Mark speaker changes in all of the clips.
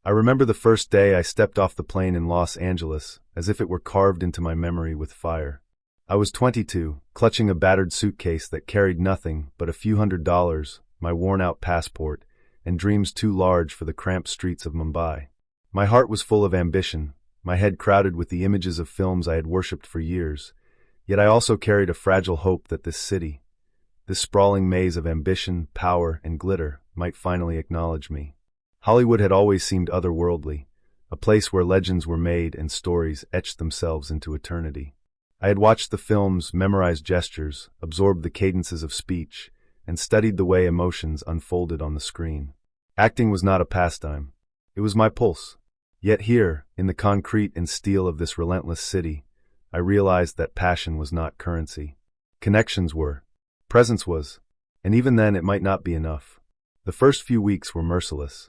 Speaker 1: I remember the first day I stepped off the plane in Los Angeles, as if it were carved into my memory with fire. I was 22, clutching a battered suitcase that carried nothing but a few $100s, my worn-out passport, and dreams too large for the cramped streets of Mumbai. My heart was full of ambition, my head crowded with the images of films I had worshipped for years, yet I also carried a fragile hope that this city, this sprawling maze of ambition, power, and glitter, might finally acknowledge me. Hollywood had always seemed otherworldly, a place where legends were made and stories etched themselves into eternity. I had watched the films, memorized gestures, absorbed the cadences of speech, and studied the way emotions unfolded on the screen. Acting was not a pastime. It was my pulse. Yet here, in the concrete and steel of this relentless city, I realized that passion was not currency. Connections were. Presence was. And even then it might not be enough. The first few weeks were merciless.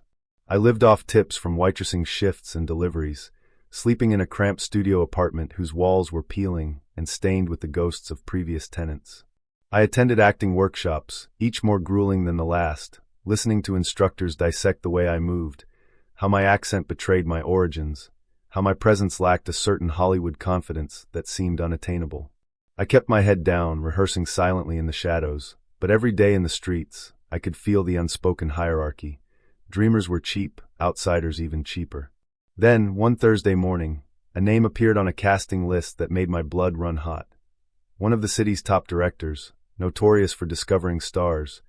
Speaker 1: I lived off tips from waitressing shifts and deliveries, sleeping in a cramped studio apartment whose walls were peeling and stained with the ghosts of previous tenants. I attended acting workshops, each more grueling than the last, listening to instructors dissect the way I moved, how my accent betrayed my origins, how my presence lacked a certain Hollywood confidence that seemed unattainable. I kept my head down, rehearsing silently in the shadows, but every day in the streets, I could feel the unspoken hierarchy. Dreamers were cheap, outsiders even cheaper. Then, one Thursday morning, a name appeared on a casting list that made my blood run hot. One of the city's top directors, notorious for discovering stars,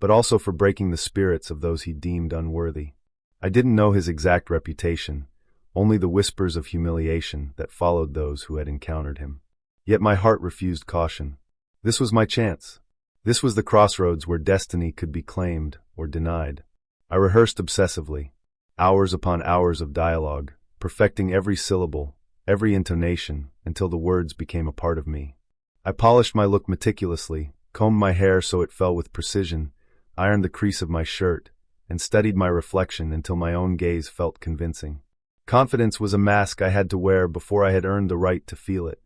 Speaker 1: but also for breaking the spirits of those he deemed unworthy. I didn't know his exact reputation, only the whispers of humiliation that followed those who had encountered him. Yet my heart refused caution. This was my chance. This was the crossroads where destiny could be claimed or denied. I rehearsed obsessively, hours upon hours of dialogue, perfecting every syllable, every intonation, until the words became a part of me. I polished my look meticulously, combed my hair so it fell with precision, ironed the crease of my shirt, and studied my reflection until my own gaze felt convincing. Confidence was a mask I had to wear before I had earned the right to feel it.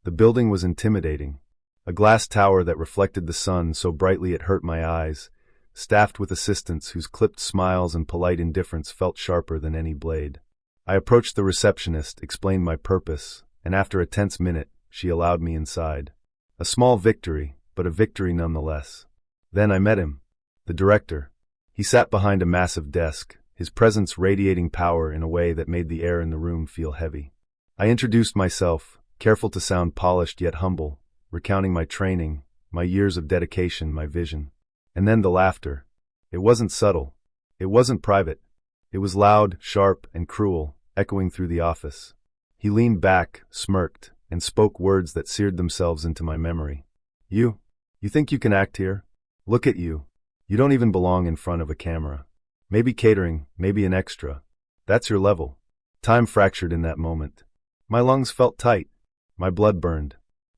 Speaker 1: The building was intimidating, a glass tower that reflected the sun so brightly it hurt my eyes, staffed with assistants whose clipped smiles and polite indifference felt sharper than any blade. I approached the receptionist, explained my purpose, and after a tense minute, she allowed me inside. A small victory, but a victory nonetheless. Then I met him, the director. He sat behind a massive desk, his presence radiating power in a way that made the air in the room feel heavy. I introduced myself, careful to sound polished yet humble, recounting my training, my years of dedication, my vision. And then the laughter. It wasn't subtle. It wasn't private. It was loud, sharp, and cruel, echoing through the office. He leaned back, smirked, and spoke words that seared themselves into my memory. You think you can act here? Look at you. You don't even belong in front of a camera. Maybe catering, maybe an extra. That's your level. Time fractured in that moment. My lungs felt tight. My blood burned.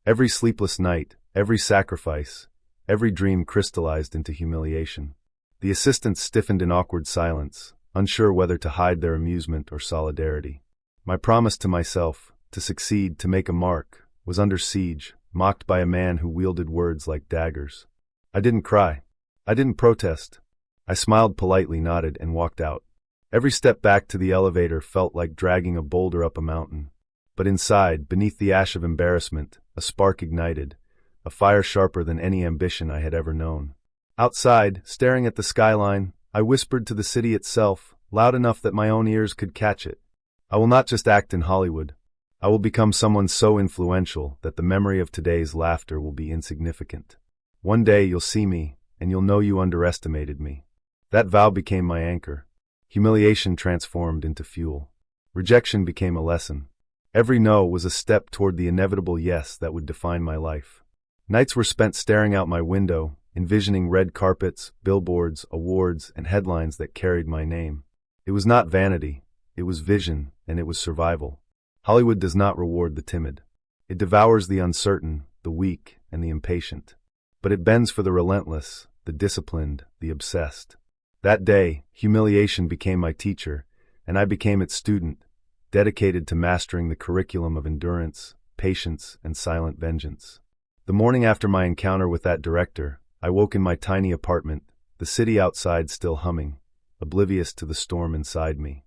Speaker 1: Every sleepless night, every sacrifice, every dream crystallized into humiliation. The assistants stiffened in awkward silence, unsure whether to hide their amusement or solidarity. My promise to myself, to succeed, to make a mark, was under siege, mocked by a man who wielded words like daggers. I didn't cry. I didn't protest. I smiled politely, nodded, and walked out. Every step back to the elevator felt like dragging a boulder up a mountain. But inside, beneath the ash of embarrassment, a spark ignited, a fire sharper than any ambition I had ever known. Outside, staring at the skyline, I whispered to the city itself, loud enough that my own ears could catch it. I will not just act in Hollywood. I will become someone so influential that the memory of today's laughter will be insignificant. One day you'll see me, and you'll know you underestimated me. That vow became my anchor. Humiliation transformed into fuel. Rejection became a lesson. Every no was a step toward the inevitable yes that would define my life. Nights were spent staring out my window, envisioning red carpets, billboards, awards, and headlines that carried my name. It was not vanity, it was vision, and it was survival. Hollywood does not reward the timid. It devours the uncertain, the weak, and the impatient. But it bends for the relentless, the disciplined, the obsessed. That day, humiliation became my teacher, and I became its student, dedicated to mastering the curriculum of endurance, patience, and silent vengeance. The morning after my encounter with that director, I woke in my tiny apartment, the city outside still humming, oblivious to the storm inside me.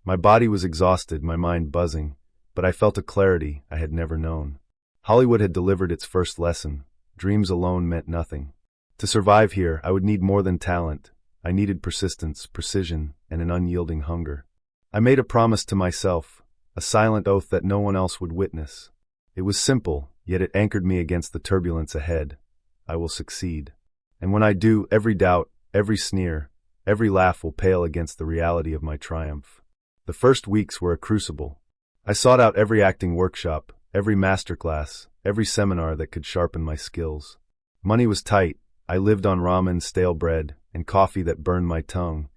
Speaker 1: My body was exhausted, my mind buzzing, but I felt a clarity I had never known. Hollywood had delivered its first lesson. Dreams alone meant nothing. To survive here, I would need more than talent. I needed persistence, precision, and an unyielding hunger. I made a promise to myself, a silent oath that no one else would witness. It was simple, yet it anchored me against the turbulence ahead. I will succeed. And when I do, every doubt, every sneer, every laugh will pale against the reality of my triumph. The first weeks were a crucible. I sought out every acting workshop, every masterclass, every seminar that could sharpen my skills. Money was tight. I lived on ramen, stale bread, and coffee that burned my tongue,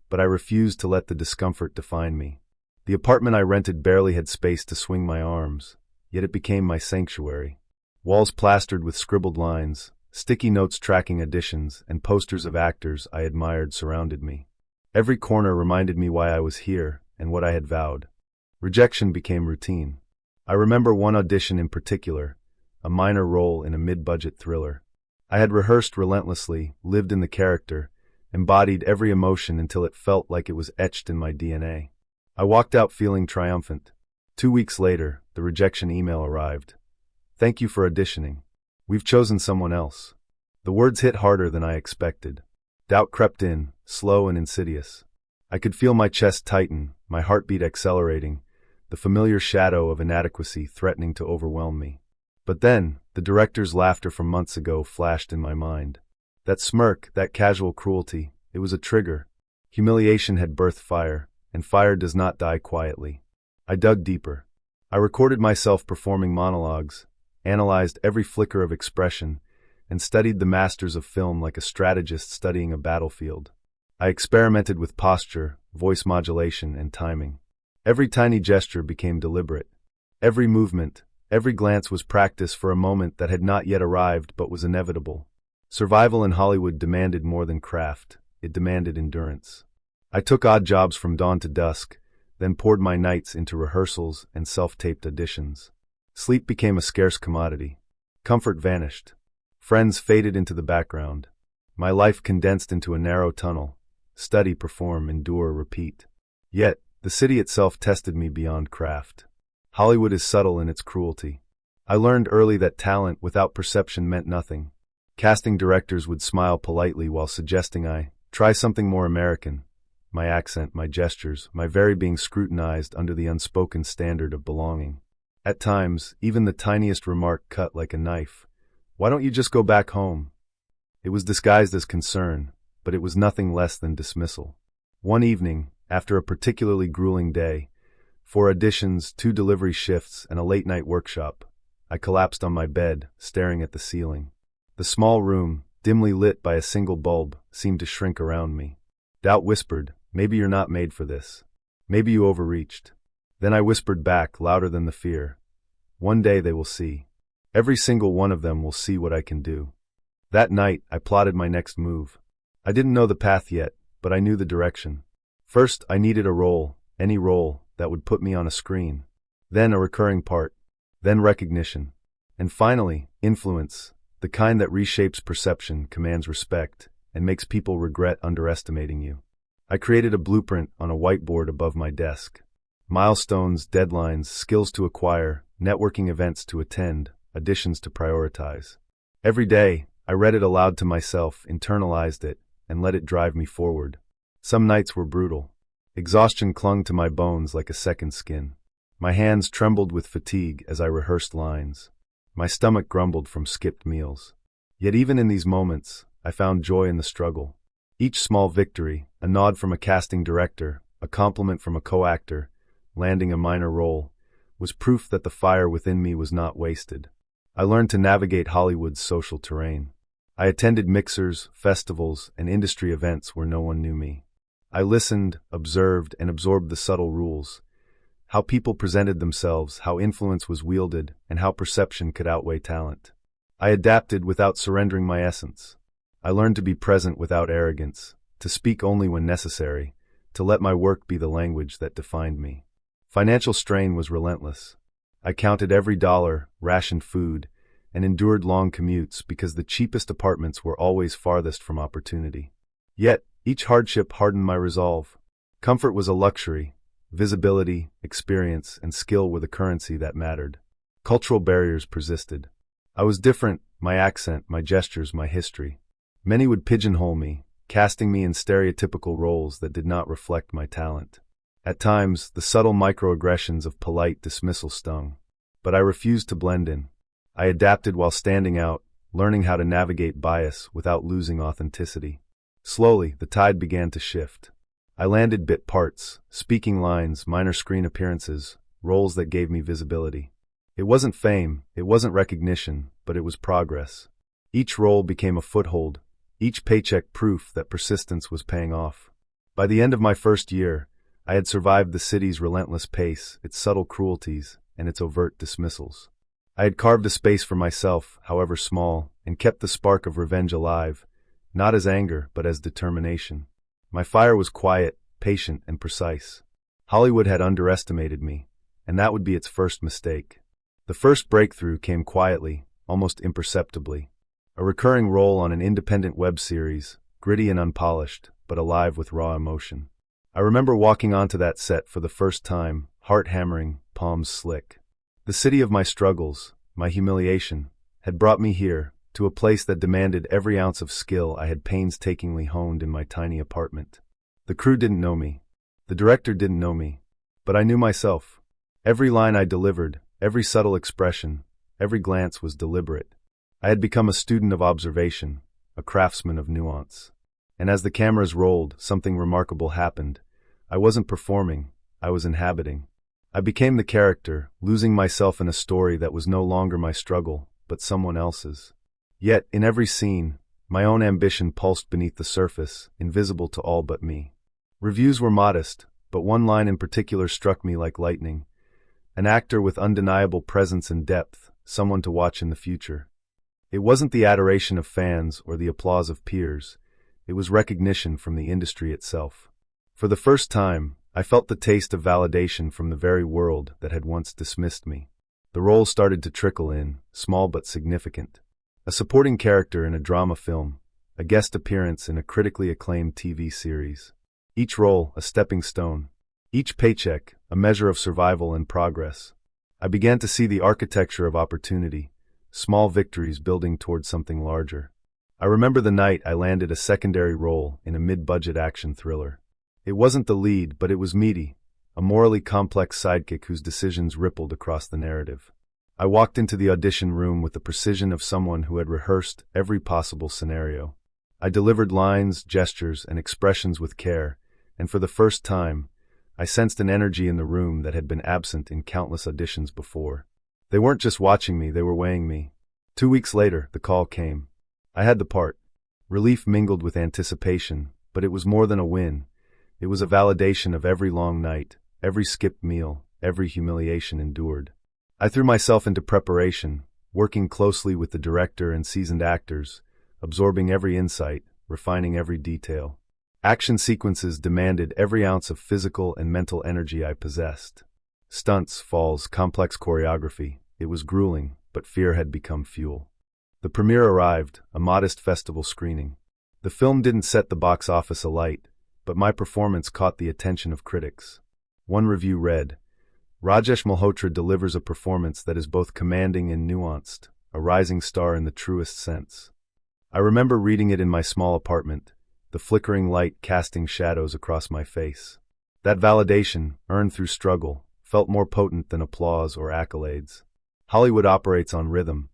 Speaker 1: but I refused to let the discomfort define me. The apartment I rented barely had space to swing my arms, yet it became my sanctuary. Walls plastered with scribbled lines, sticky notes tracking auditions, and posters of actors I admired surrounded me. Every corner reminded me why I was here and what I had vowed. Rejection became routine. I remember one audition in particular, a minor role in a mid-budget thriller. I had rehearsed relentlessly, lived in the character, embodied every emotion until it felt like it was etched in my DNA. I walked out feeling triumphant. 2 weeks later, the rejection email arrived. "Thank you for auditioning. We've chosen someone else." The words hit harder than I expected. Doubt crept in, slow and insidious. I could feel my chest tighten, my heartbeat accelerating, the familiar shadow of inadequacy threatening to overwhelm me. But then, the director's laughter from months ago flashed in my mind. That smirk, that casual cruelty, it was a trigger. Humiliation had birthed fire, and fire does not die quietly. I dug deeper. I recorded myself performing monologues, analyzed every flicker of expression, and studied the masters of film like a strategist studying a battlefield. I experimented with posture, voice modulation, and timing. Every tiny gesture became deliberate. Every movement, every glance was practice for a moment that had not yet arrived but was inevitable. Survival in Hollywood demanded more than craft. It demanded endurance. I took odd jobs from dawn to dusk, then poured my nights into rehearsals and self-taped auditions. Sleep became a scarce commodity. Comfort vanished. Friends faded into the background. My life condensed into a narrow tunnel. Study, perform, endure, repeat. Yet, the city itself tested me beyond craft. Hollywood is subtle in its cruelty. I learned early that talent without perception meant nothing. Casting directors would smile politely while suggesting I try something more American. My accent, my gestures, my very being scrutinized under the unspoken standard of belonging. At times, even the tiniest remark cut like a knife. "Why don't you just go back home?" It was disguised as concern, but it was nothing less than dismissal. One evening, after a particularly grueling day, 4 auditions, 2 delivery shifts, and a late-night workshop, I collapsed on my bed, staring at the ceiling. The small room, dimly lit by a single bulb, seemed to shrink around me. Doubt whispered, "Maybe you're not made for this. Maybe you overreached." Then I whispered back, louder than the fear, "One day they will see. Every single one of them will see what I can do." That night, I plotted my next move. I didn't know the path yet, but I knew the direction. First, I needed a role, any role, that would put me on a screen. Then a recurring part. Then recognition. And finally, influence, the kind that reshapes perception, commands respect, and makes people regret underestimating you. I created a blueprint on a whiteboard above my desk. Milestones, deadlines, skills to acquire, networking events to attend, auditions to prioritize. Every day, I read it aloud to myself, internalized it, and let it drive me forward. Some nights were brutal. Exhaustion clung to my bones like a second skin. My hands trembled with fatigue as I rehearsed lines. My stomach grumbled from skipped meals. Yet even in these moments, I found joy in the struggle. Each small victory, a nod from a casting director, a compliment from a co-actor, landing a minor role, was proof that the fire within me was not wasted. I learned to navigate Hollywood's social terrain. I attended mixers, festivals, and industry events where no one knew me. I listened, observed, and absorbed the subtle rules. How people presented themselves, how influence was wielded, and how perception could outweigh talent. I adapted without surrendering my essence. I learned to be present without arrogance, to speak only when necessary, to let my work be the language that defined me. Financial strain was relentless. I counted every dollar, rationed food, and endured long commutes because the cheapest apartments were always farthest from opportunity. Yet, each hardship hardened my resolve. Comfort was a luxury. Visibility, experience, and skill were the currency that mattered. Cultural barriers persisted. I was different, my accent, my gestures, my history. Many would pigeonhole me, casting me in stereotypical roles that did not reflect my talent. At times, the subtle microaggressions of polite dismissal stung. But I refused to blend in. I adapted while standing out, learning how to navigate bias without losing authenticity. Slowly, the tide began to shift. I landed bit parts, speaking lines, minor screen appearances, roles that gave me visibility. It wasn't fame, it wasn't recognition, but it was progress. Each role became a foothold, each paycheck proof that persistence was paying off. By the end of my first year, I had survived the city's relentless pace, its subtle cruelties, and its overt dismissals. I had carved a space for myself, however small, and kept the spark of revenge alive, not as anger, but as determination. My fire was quiet, patient, and precise. Hollywood had underestimated me, and that would be its first mistake. The first breakthrough came quietly, almost imperceptibly. A recurring role on an independent web series, gritty and unpolished, but alive with raw emotion. I remember walking onto that set for the first time, heart hammering, palms slick. The city of my struggles, my humiliation, had brought me here, to a place that demanded every ounce of skill I had painstakingly honed in my tiny apartment. The crew didn't know me. The director didn't know me. But I knew myself. Every line I delivered, every subtle expression, every glance was deliberate. I had become a student of observation, a craftsman of nuance. And as the cameras rolled, something remarkable happened. I wasn't performing, I was inhabiting. I became the character, losing myself in a story that was no longer my struggle, but someone else's. Yet, in every scene, my own ambition pulsed beneath the surface, invisible to all but me. Reviews were modest, but one line in particular struck me like lightning. An actor with undeniable presence and depth, someone to watch in the future. It wasn't the adoration of fans or the applause of peers. It was recognition from the industry itself. For the first time, I felt the taste of validation from the very world that had once dismissed me. The roles started to trickle in, small but significant. A supporting character in a drama film, a guest appearance in a critically acclaimed TV series. Each role a stepping stone. Each paycheck a measure of survival and progress. I began to see the architecture of opportunity, small victories building toward something larger. I remember the night I landed a secondary role in a mid-budget action thriller. It wasn't the lead, but it was meaty, a morally complex sidekick whose decisions rippled across the narrative. I walked into the audition room with the precision of someone who had rehearsed every possible scenario. I delivered lines, gestures, and expressions with care, and for the first time, I sensed an energy in the room that had been absent in countless auditions before. They weren't just watching me, they were weighing me. 2 weeks later, the call came. I had the part. Relief mingled with anticipation, but it was more than a win. It was a validation of every long night, every skipped meal, every humiliation endured. I threw myself into preparation, working closely with the director and seasoned actors, absorbing every insight, refining every detail. Action sequences demanded every ounce of physical and mental energy I possessed. Stunts, falls, complex choreography. It was grueling, but fear had become fuel. The premiere arrived, a modest festival screening. The film didn't set the box office alight, but my performance caught the attention of critics. One review read, "Rajesh Malhotra delivers a performance that is both commanding and nuanced, a rising star in the truest sense." I remember reading it in my small apartment, the flickering light casting shadows across my face. That validation, earned through struggle, felt more potent than applause or accolades. Hollywood operates on rhythm,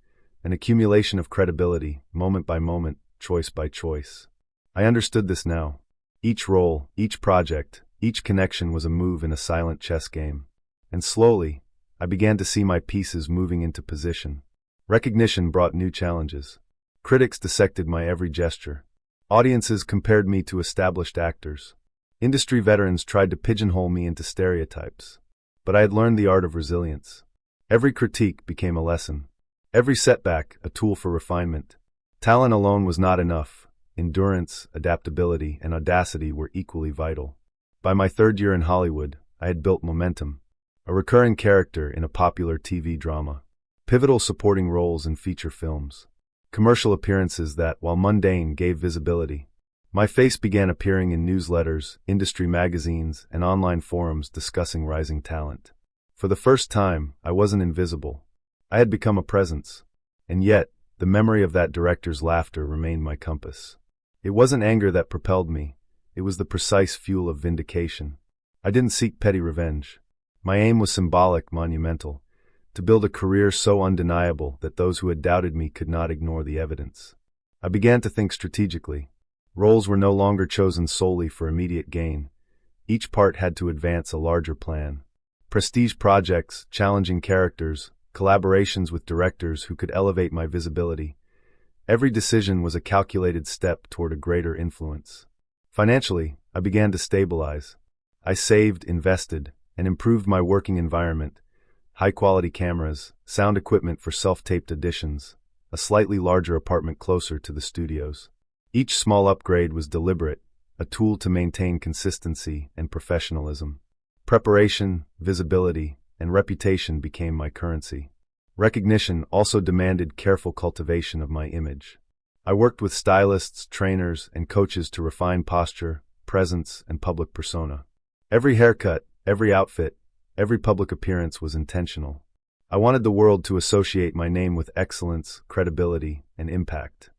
Speaker 1: an accumulation of credibility, moment by moment, choice by choice. I understood this now. Each role, each project, each connection was a move in a silent chess game. And slowly, I began to see my pieces moving into position. Recognition brought new challenges. Critics dissected my every gesture. Audiences compared me to established actors. Industry veterans tried to pigeonhole me into stereotypes. But I had learned the art of resilience. Every critique became a lesson. Every setback, a tool for refinement. Talent alone was not enough. Endurance, adaptability, and audacity were equally vital. By my third year in Hollywood, I had built momentum. A recurring character in a popular TV drama. Pivotal supporting roles in feature films. Commercial appearances that, while mundane, gave visibility. My face began appearing in newsletters, industry magazines, and online forums discussing rising talent. For the first time, I wasn't invisible. I had become a presence. And yet, the memory of that director's laughter remained my compass. It wasn't anger that propelled me. It was the precise fuel of vindication. I didn't seek petty revenge. My aim was symbolic, monumental, to build a career so undeniable that those who had doubted me could not ignore the evidence. I began to think strategically. Roles were no longer chosen solely for immediate gain. Each part had to advance a larger plan. Prestige projects, challenging characters, collaborations with directors who could elevate my visibility. Every decision was a calculated step toward a greater influence. Financially, I began to stabilize. I saved, invested, and improved my working environment. High-quality cameras, sound equipment for self-taped auditions, a slightly larger apartment closer to the studios. Each small upgrade was deliberate, a tool to maintain consistency and professionalism. Preparation, visibility, and reputation became my currency. Recognition also demanded careful cultivation of my image. I worked with stylists, trainers, and coaches to refine posture, presence, and public persona. Every haircut, every outfit, every public appearance was intentional. I wanted the world to associate my name with excellence, credibility, and impact.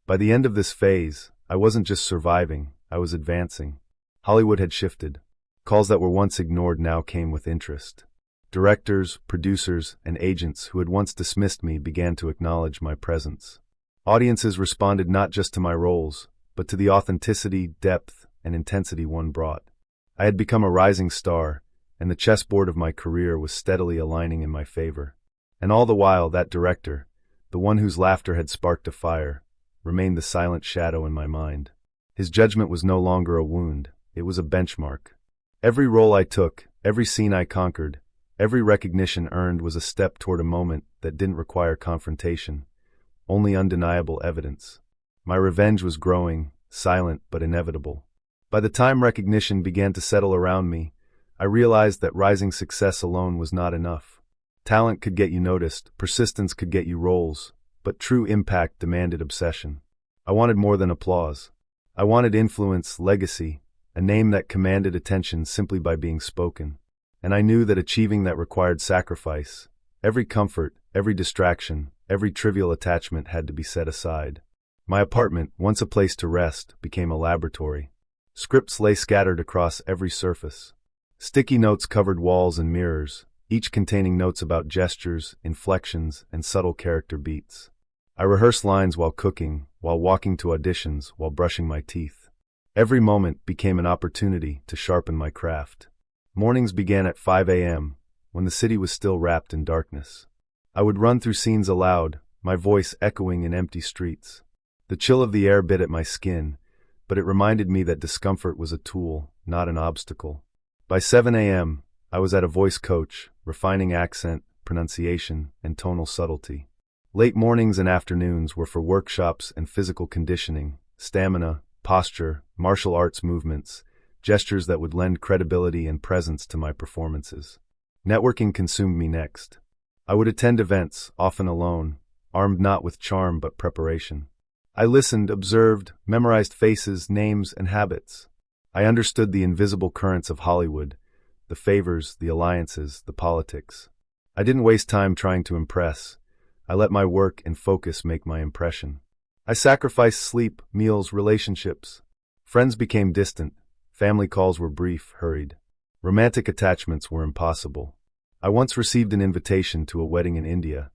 Speaker 1: By the end of this phase, I wasn't just surviving, I was advancing. Hollywood had shifted. Calls that were once ignored now came with interest. Directors, producers, and agents who had once dismissed me began to acknowledge my presence. Audiences responded not just to my roles, but to the authenticity, depth, and intensity one brought. I had become a rising star, and the chessboard of my career was steadily aligning in my favor. And all the while, that director, the one whose laughter had sparked a fire, remained the silent shadow in my mind. His judgment was no longer a wound, it was a benchmark. Every role I took, every scene I conquered, every recognition earned was a step toward a moment that didn't require confrontation, only undeniable evidence. My revenge was growing, silent but inevitable. By the time recognition began to settle around me, I realized that rising success alone was not enough. Talent could get you noticed, persistence could get you roles, but true impact demanded obsession. I wanted more than applause. I wanted influence, legacy, a name that commanded attention simply by being spoken. And I knew that achieving that required sacrifice. Every comfort, every distraction, every trivial attachment had to be set aside. My apartment, once a place to rest, became a laboratory. Scripts lay scattered across every surface. Sticky notes covered walls and mirrors, each containing notes about gestures, inflections, and subtle character beats. I rehearsed lines while cooking, while walking to auditions, while brushing my teeth. Every moment became an opportunity to sharpen my craft. Mornings began at 5 a.m., when the city was still wrapped in darkness. I would run through scenes aloud, my voice echoing in empty streets. The chill of the air bit at my skin, but it reminded me that discomfort was a tool, not an obstacle. By 7 a.m., I was at a voice coach, refining accent, pronunciation, and tonal subtlety. Late mornings and afternoons were for workshops and physical conditioning, stamina, posture, martial arts movements, gestures that would lend credibility and presence to my performances. Networking consumed me next. I would attend events, often alone, armed not with charm but preparation. I listened, observed, memorized faces, names, and habits. I understood the invisible currents of Hollywood, the favors, the alliances, the politics. I didn't waste time trying to impress. I let my work and focus make my impression. I sacrificed sleep, meals, relationships. Friends became distant. Family calls were brief, hurried. Romantic attachments were impossible. I once received an invitation to a wedding in India,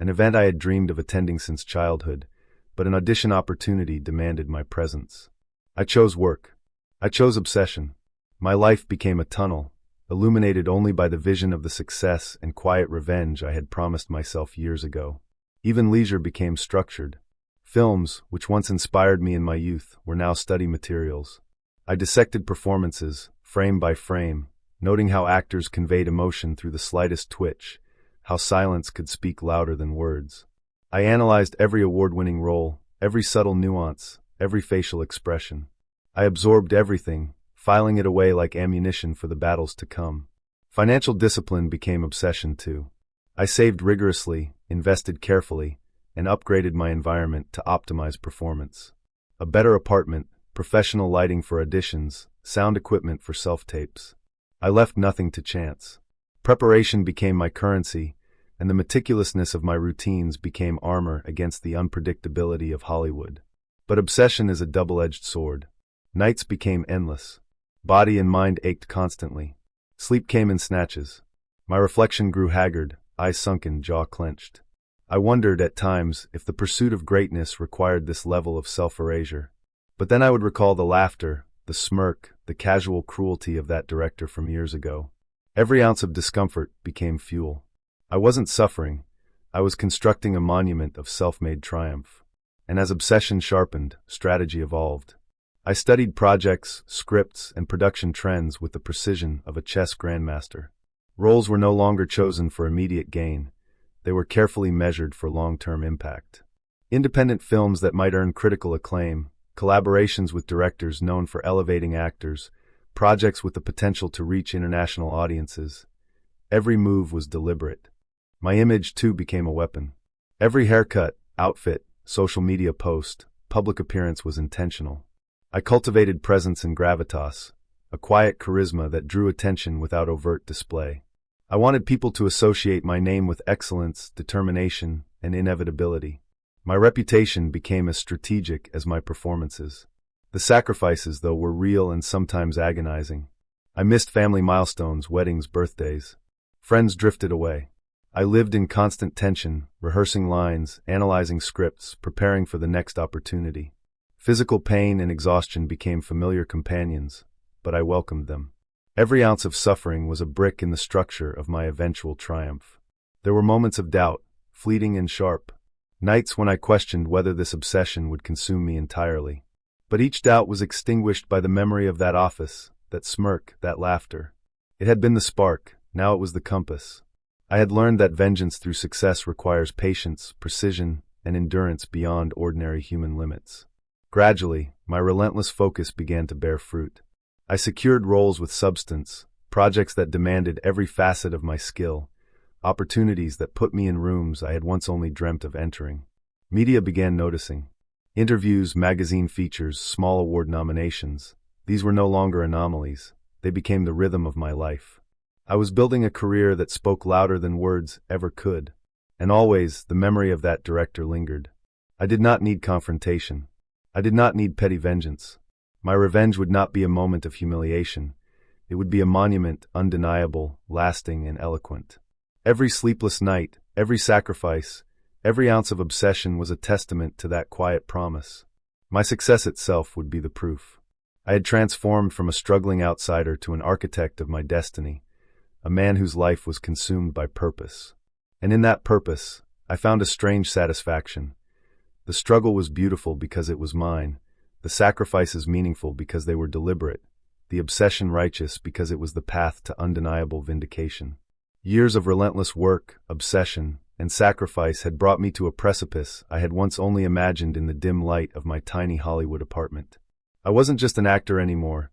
Speaker 1: an event I had dreamed of attending since childhood, but an audition opportunity demanded my presence. I chose work. I chose obsession. My life became a tunnel, illuminated only by the vision of the success and quiet revenge I had promised myself years ago. Even leisure became structured. Films, which once inspired me in my youth, were now study materials. I dissected performances, frame by frame, noting how actors conveyed emotion through the slightest twitch, how silence could speak louder than words. I analyzed every award-winning role, every subtle nuance, every facial expression. I absorbed everything, filing it away like ammunition for the battles to come. Financial discipline became obsession too. I saved rigorously, invested carefully, and upgraded my environment to optimize performance. A better apartment, professional lighting for auditions, sound equipment for self-tapes. I left nothing to chance. Preparation became my currency, and the meticulousness of my routines became armor against the unpredictability of Hollywood. But obsession is a double-edged sword. Nights became endless. Body and mind ached constantly. Sleep came in snatches. My reflection grew haggard, eyes sunken, jaw clenched. I wondered at times if the pursuit of greatness required this level of self-erasure. But then I would recall the laughter, the smirk, the casual cruelty of that director from years ago. Every ounce of discomfort became fuel. I wasn't suffering. I was constructing a monument of self-made triumph. And as obsession sharpened, strategy evolved. I studied projects, scripts, and production trends with the precision of a chess grandmaster. Roles were no longer chosen for immediate gain. They were carefully measured for long-term impact. Independent films that might earn critical acclaim, collaborations with directors known for elevating actors, projects with the potential to reach international audiences. Every move was deliberate. My image, too, became a weapon. Every haircut, outfit, social media post, public appearance was intentional. I cultivated presence and gravitas, a quiet charisma that drew attention without overt display. I wanted people to associate my name with excellence, determination, and inevitability. My reputation became as strategic as my performances. The sacrifices, though, were real and sometimes agonizing. I missed family milestones, weddings, birthdays. Friends drifted away. I lived in constant tension, rehearsing lines, analyzing scripts, preparing for the next opportunity. Physical pain and exhaustion became familiar companions, but I welcomed them. Every ounce of suffering was a brick in the structure of my eventual triumph. There were moments of doubt, fleeting and sharp. Nights when I questioned whether this obsession would consume me entirely. But each doubt was extinguished by the memory of that office, that smirk, that laughter. It had been the spark, now it was the compass. I had learned that vengeance through success requires patience, precision, and endurance beyond ordinary human limits. Gradually, my relentless focus began to bear fruit. I secured roles with substance, projects that demanded every facet of my skill, opportunities that put me in rooms I had once only dreamt of entering. Media began noticing. Interviews, magazine features, small award nominations. These were no longer anomalies. They became the rhythm of my life. I was building a career that spoke louder than words ever could. And always, the memory of that director lingered. I did not need confrontation. I did not need petty vengeance. My revenge would not be a moment of humiliation. It would be a monument, undeniable, lasting, and eloquent. Every sleepless night, every sacrifice, every ounce of obsession was a testament to that quiet promise. My success itself would be the proof. I had transformed from a struggling outsider to an architect of my destiny, a man whose life was consumed by purpose. And in that purpose, I found a strange satisfaction. The struggle was beautiful because it was mine, the sacrifices meaningful because they were deliberate, the obsession righteous because it was the path to undeniable vindication. Years of relentless work, obsession, and sacrifice had brought me to a precipice I had once only imagined in the dim light of my tiny Hollywood apartment. I wasn't just an actor anymore.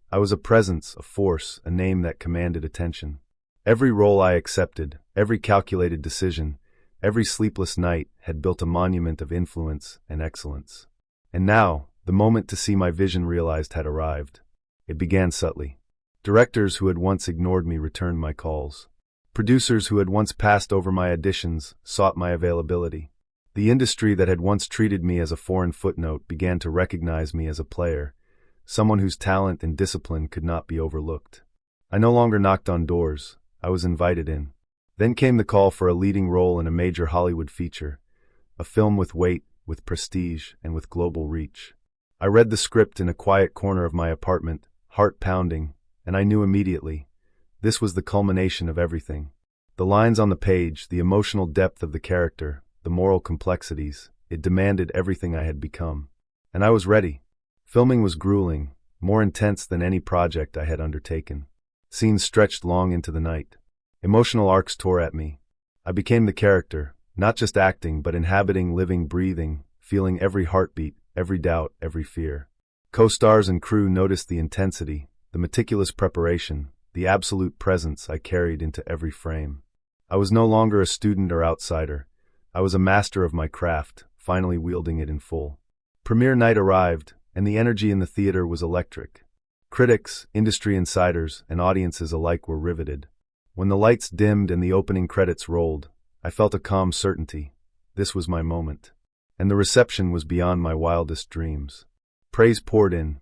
Speaker 1: I was a presence, a force, a name that commanded attention. Every role I accepted, every calculated decision, every sleepless night had built a monument of influence and excellence. And now, the moment to see my vision realized had arrived. It began subtly. Directors who had once ignored me returned my calls. Producers who had once passed over my auditions sought my availability. The industry that had once treated me as a foreign footnote began to recognize me as a player, someone whose talent and discipline could not be overlooked. I no longer knocked on doors. I was invited in. Then came the call for a leading role in a major Hollywood feature, a film with weight, with prestige, and with global reach. I read the script in a quiet corner of my apartment, heart pounding, and I knew immediately. This was the culmination of everything. The lines on the page, the emotional depth of the character, the moral complexities, it demanded everything I had become. And I was ready. Filming was grueling, more intense than any project I had undertaken. Scenes stretched long into the night. Emotional arcs tore at me. I became the character, not just acting, but inhabiting, living, breathing, feeling every heartbeat, every doubt, every fear. Co-stars and crew noticed the intensity, the meticulous preparation, the absolute presence I carried into every frame. I was no longer a student or outsider. I was a master of my craft, finally wielding it in full. Premiere night arrived, and the energy in the theater was electric. Critics, industry insiders, and audiences alike were riveted. When the lights dimmed and the opening credits rolled, I felt a calm certainty. This was my moment. And the reception was beyond my wildest dreams. Praise poured in,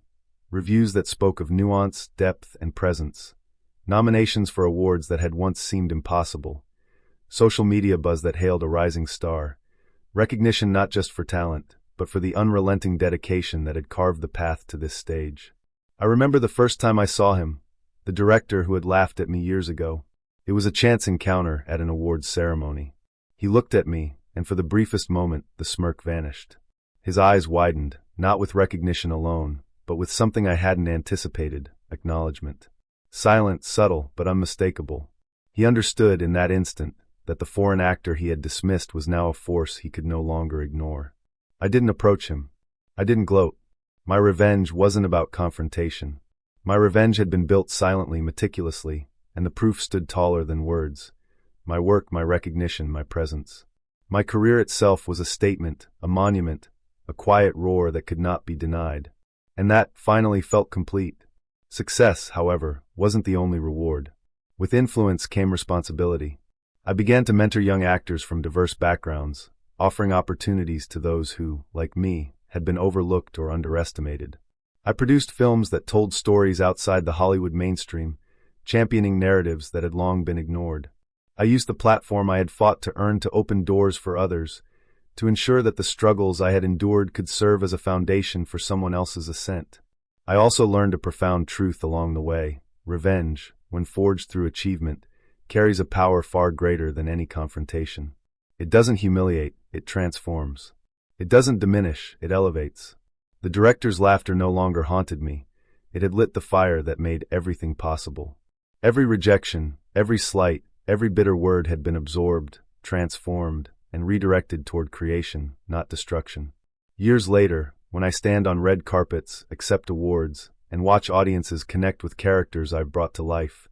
Speaker 1: reviews that spoke of nuance, depth, and presence, nominations for awards that had once seemed impossible, social media buzz that hailed a rising star, recognition not just for talent, but for the unrelenting dedication that had carved the path to this stage. I remember the first time I saw him, the director who had laughed at me years ago. It was a chance encounter at an awards ceremony. He looked at me, and for the briefest moment, the smirk vanished. His eyes widened, not with recognition alone, but with something I hadn't anticipated, acknowledgement. Silent, subtle, but unmistakable. He understood in that instant that the foreign actor he had dismissed was now a force he could no longer ignore. I didn't approach him. I didn't gloat. My revenge wasn't about confrontation. My revenge had been built silently, meticulously, and the proof stood taller than words. My work, my recognition, my presence. My career itself was a statement, a monument, a quiet roar that could not be denied. And that finally felt complete. Success, however, wasn't the only reward. With influence came responsibility. I began to mentor young actors from diverse backgrounds, offering opportunities to those who, like me, had been overlooked or underestimated. I produced films that told stories outside the Hollywood mainstream, championing narratives that had long been ignored. I used the platform I had fought to earn to open doors for others, to ensure that the struggles I had endured could serve as a foundation for someone else's ascent. I also learned a profound truth along the way. Revenge, when forged through achievement, carries a power far greater than any confrontation. It doesn't humiliate, it transforms. It doesn't diminish, it elevates. The director's laughter no longer haunted me. It had lit the fire that made everything possible. Every rejection, every slight, every bitter word had been absorbed, transformed, and redirected toward creation, not destruction. Years later, when I stand on red carpets, accept awards, and watch audiences connect with characters I've brought to life,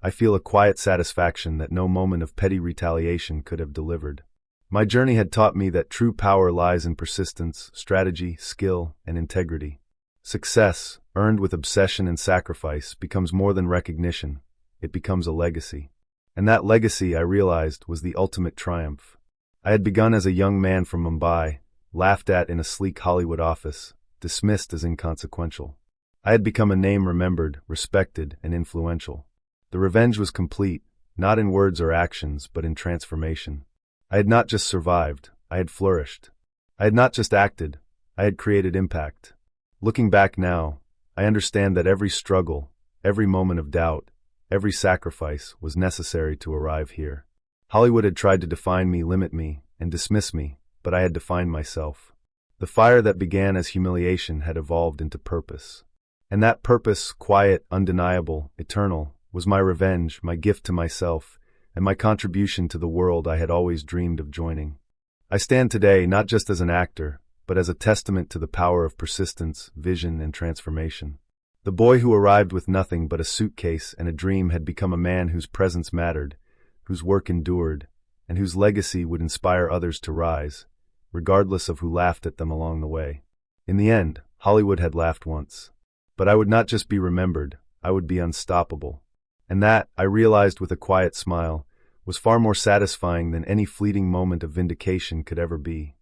Speaker 1: I feel a quiet satisfaction that no moment of petty retaliation could have delivered. My journey had taught me that true power lies in persistence, strategy, skill, and integrity. Success, earned with obsession and sacrifice, becomes more than recognition. It becomes a legacy. And that legacy, I realized, was the ultimate triumph. I had begun as a young man from Mumbai, laughed at in a sleek Hollywood office, dismissed as inconsequential. I had become a name remembered, respected, and influential. The revenge was complete, not in words or actions, but in transformation. I had not just survived, I had flourished. I had not just acted, I had created impact. Looking back now, I understand that every struggle, every moment of doubt, every sacrifice was necessary to arrive here. Hollywood had tried to define me, limit me, and dismiss me, but I had defined myself. The fire that began as humiliation had evolved into purpose. And that purpose, quiet, undeniable, eternal, was my revenge, my gift to myself, and my contribution to the world I had always dreamed of joining. I stand today not just as an actor, but as a testament to the power of persistence, vision, and transformation. The boy who arrived with nothing but a suitcase and a dream had become a man whose presence mattered, whose work endured, and whose legacy would inspire others to rise, regardless of who laughed at them along the way. In the end, Hollywood had laughed once. But I would not just be remembered, I would be unstoppable. And that, I realized with a quiet smile, was far more satisfying than any fleeting moment of vindication could ever be.